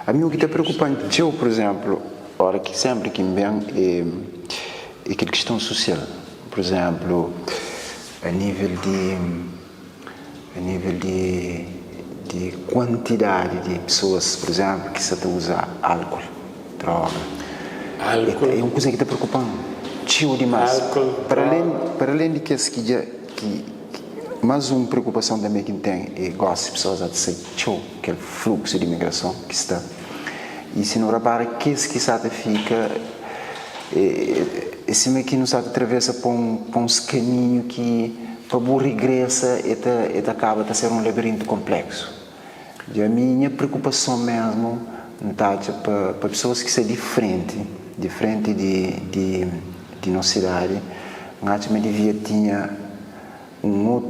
A mim o que está preocupante, eu, por exemplo, hora que sempre que me vem é aquela questão social. Por exemplo, a nível de quantidade de pessoas, por exemplo, que se usa álcool, droga. É uma coisa que está preocupando. Tio demais. Álcool, para além de que mais uma preocupação também que tem é gosto de pessoas a dizer aquele fluxo de imigração que está. E se não repara que esse que fica esse meio que nos atravessa para um caminho que para boa regressa e acaba de ser um labirinto complexo. E a minha preocupação mesmo está para pessoas que são diferente de nossa cidade, acho que devia ter uma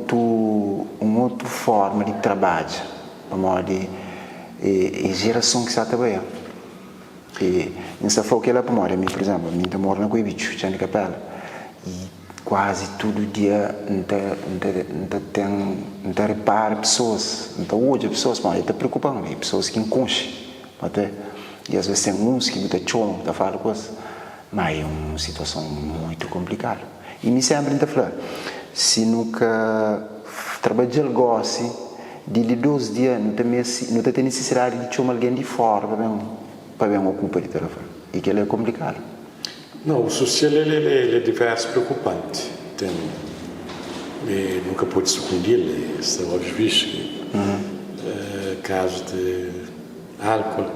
outra forma de trabalho, para modo de geração que está trabalhando. E nessa foi aquela para morar, por exemplo, a minha mora na Coibicho, já na Capela, e quase todo dia não repara pessoas, não hoje pessoas, mas está preocupando, pessoas que enchem, até e às vezes tem uns que me choram, está falando coisas, mas é uma situação muito complicada. E me sempre está falando, se nunca trabalhar goste de 2 dias, não tem necessidade de chamar alguém de fora para ver uma ocupa de telefone. E que ele é complicado. Não, o social ele é diverso, preocupante. Nunca pode se esconder, está óbvio visto. Casos de álcool,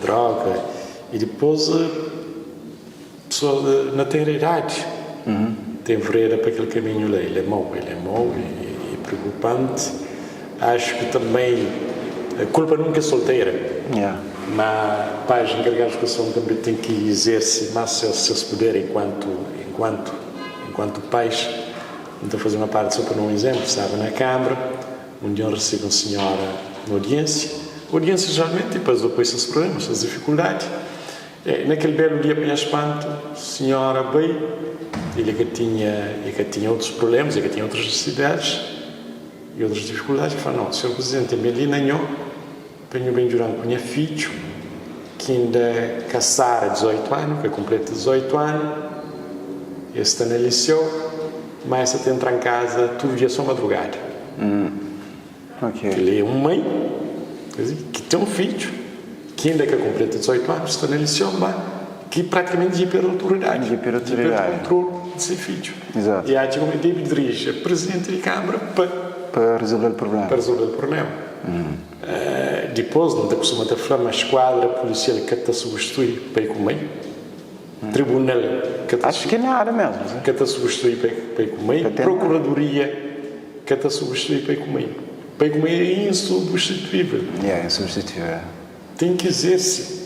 droga, e depois pessoa na terra idade tem vereda para aquele caminho lá. Ele é mau e preocupante. Acho que também a culpa nunca é solteira. Mas pais encarregados de educação também têm que exercer mais seus poderes enquanto pais. Então, fazer uma parte só para um exemplo, estava na Câmara, onde eu recebo uma senhora na audiência. A audiência geralmente depois esses problemas, essas dificuldades. Naquele belo dia, para espanto, a senhora veio, ele que tinha outros problemas, ele que tinha outras necessidades e outras dificuldades, e falou: não, senhor Presidente, eu ali não, venho bem durante com minha filho, que ainda casara 18 anos, que completa 18 anos, ele está na liceu, mas ele entra em casa todo dia só madrugada. Ele é uma mãe que tem um filho, que ainda que completa 18 anos, está na liceu, mas que praticamente pela autoridade, pelo controle de seu filho. Exato. E a gente deve dirigir a Presidente da Câmara para resolver o problema. Depois, não está acostumado a falar, mas a esquadra policial que está substituir para ir comer, tribunal que está acho que é nada mesmo, que está substituir para ir comer, procuradoria que está substituir para ir comer é insubstituível. É insubstituível. Tem que exercer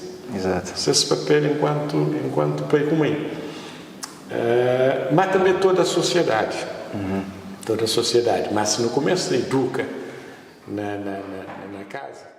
esse papel enquanto para ir comer. Mas também toda a sociedade. Toda a sociedade. Mas se no começo se educa na casa,